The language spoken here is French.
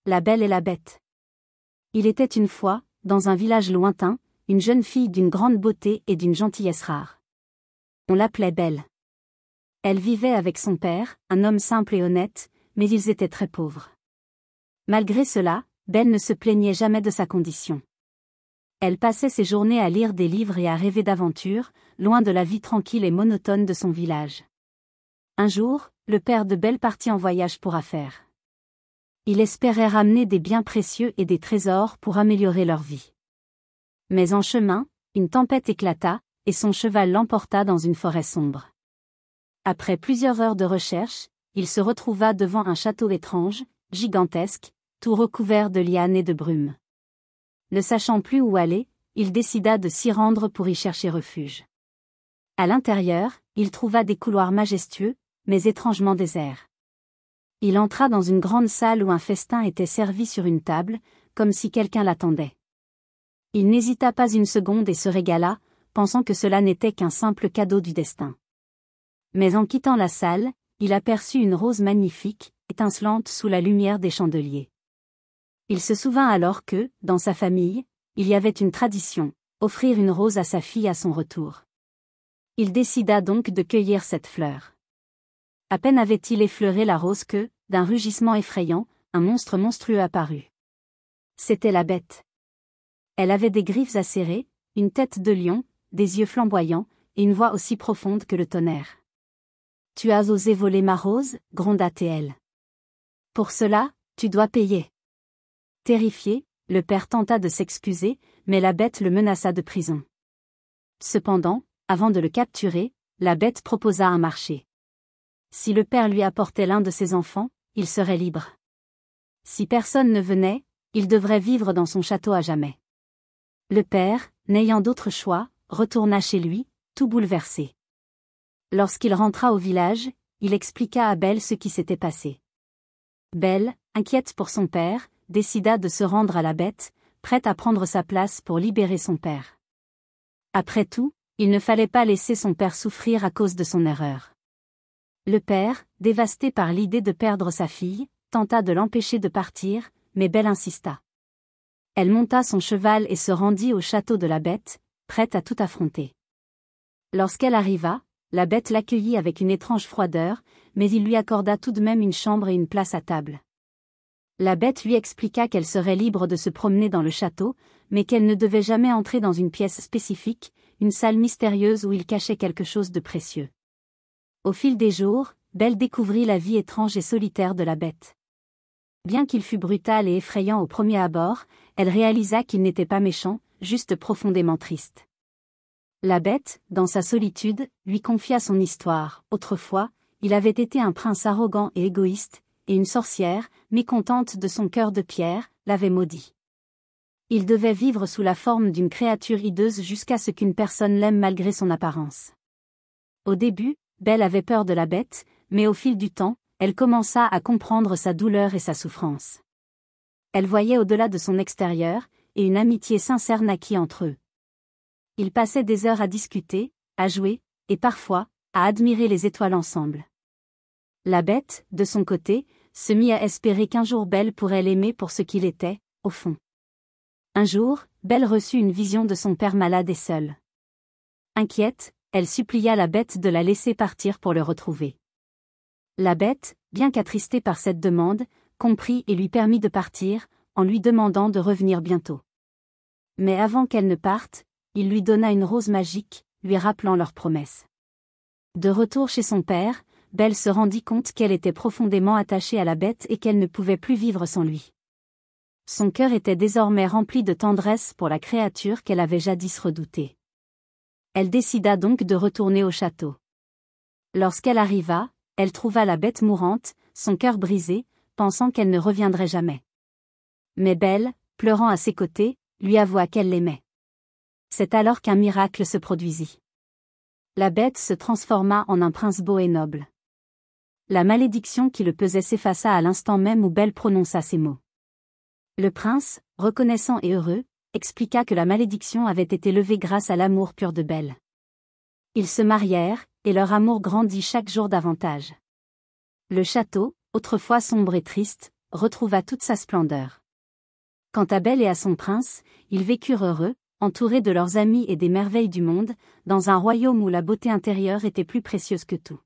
La Belle et la Bête. Il était une fois, dans un village lointain, une jeune fille d'une grande beauté et d'une gentillesse rare. On l'appelait Belle. Elle vivait avec son père, un homme simple et honnête, mais ils étaient très pauvres. Malgré cela, Belle ne se plaignait jamais de sa condition. Elle passait ses journées à lire des livres et à rêver d'aventures, loin de la vie tranquille et monotone de son village. Un jour, le père de Belle partit en voyage pour affaires. Il espérait ramener des biens précieux et des trésors pour améliorer leur vie. Mais en chemin, une tempête éclata, et son cheval l'emporta dans une forêt sombre. Après plusieurs heures de recherche, il se retrouva devant un château étrange, gigantesque, tout recouvert de lianes et de brume. Ne sachant plus où aller, il décida de s'y rendre pour y chercher refuge. À l'intérieur, il trouva des couloirs majestueux, mais étrangement déserts. Il entra dans une grande salle où un festin était servi sur une table, comme si quelqu'un l'attendait. Il n'hésita pas une seconde et se régala, pensant que cela n'était qu'un simple cadeau du destin. Mais en quittant la salle, il aperçut une rose magnifique, étincelante sous la lumière des chandeliers. Il se souvint alors que, dans sa famille, il y avait une tradition, offrir une rose à sa fille à son retour. Il décida donc de cueillir cette fleur. À peine avait-il effleuré la rose que, d'un rugissement effrayant, un monstre monstrueux apparut. C'était la Bête. Elle avait des griffes acérées, une tête de lion, des yeux flamboyants, et une voix aussi profonde que le tonnerre. « Tu as osé voler ma rose » gronda-t-elle. « Pour cela, tu dois payer. » Terrifié, le père tenta de s'excuser, mais la Bête le menaça de prison. Cependant, avant de le capturer, la Bête proposa un marché. Si le père lui apportait l'un de ses enfants, il serait libre. Si personne ne venait, il devrait vivre dans son château à jamais. Le père, n'ayant d'autre choix, retourna chez lui, tout bouleversé. Lorsqu'il rentra au village, il expliqua à Belle ce qui s'était passé. Belle, inquiète pour son père, décida de se rendre à la Bête, prête à prendre sa place pour libérer son père. Après tout, il ne fallait pas laisser son père souffrir à cause de son erreur. Le père, dévasté par l'idée de perdre sa fille, tenta de l'empêcher de partir, mais Belle insista. Elle monta son cheval et se rendit au château de la Bête, prête à tout affronter. Lorsqu'elle arriva, la Bête l'accueillit avec une étrange froideur, mais il lui accorda tout de même une chambre et une place à table. La Bête lui expliqua qu'elle serait libre de se promener dans le château, mais qu'elle ne devait jamais entrer dans une pièce spécifique, une salle mystérieuse où il cachait quelque chose de précieux. Au fil des jours, Belle découvrit la vie étrange et solitaire de la Bête. Bien qu'il fût brutal et effrayant au premier abord, elle réalisa qu'il n'était pas méchant, juste profondément triste. La Bête, dans sa solitude, lui confia son histoire. Autrefois, il avait été un prince arrogant et égoïste, et une sorcière, mécontente de son cœur de pierre, l'avait maudit. Il devait vivre sous la forme d'une créature hideuse jusqu'à ce qu'une personne l'aime malgré son apparence. Au début, Belle avait peur de la Bête, mais au fil du temps, elle commença à comprendre sa douleur et sa souffrance. Elle voyait au-delà de son extérieur, et une amitié sincère naquit entre eux. Ils passaient des heures à discuter, à jouer, et parfois, à admirer les étoiles ensemble. La Bête, de son côté, se mit à espérer qu'un jour Belle pourrait l'aimer pour ce qu'il était, au fond. Un jour, Belle reçut une vision de son père malade et seul. Inquiète, elle supplia la Bête de la laisser partir pour le retrouver. La Bête, bien qu'attristée par cette demande, comprit et lui permit de partir, en lui demandant de revenir bientôt. Mais avant qu'elle ne parte, il lui donna une rose magique, lui rappelant leur promesse. De retour chez son père, Belle se rendit compte qu'elle était profondément attachée à la Bête et qu'elle ne pouvait plus vivre sans lui. Son cœur était désormais rempli de tendresse pour la créature qu'elle avait jadis redoutée. Elle décida donc de retourner au château. Lorsqu'elle arriva, elle trouva la Bête mourante, son cœur brisé, pensant qu'elle ne reviendrait jamais. Mais Belle, pleurant à ses côtés, lui avoua qu'elle l'aimait. C'est alors qu'un miracle se produisit. La Bête se transforma en un prince beau et noble. La malédiction qui le pesait s'effaça à l'instant même où Belle prononça ces mots. Le prince, reconnaissant et heureux, expliqua que la malédiction avait été levée grâce à l'amour pur de Belle. Ils se marièrent, et leur amour grandit chaque jour davantage. Le château, autrefois sombre et triste, retrouva toute sa splendeur. Quant à Belle et à son prince, ils vécurent heureux, entourés de leurs amis et des merveilles du monde, dans un royaume où la beauté intérieure était plus précieuse que tout.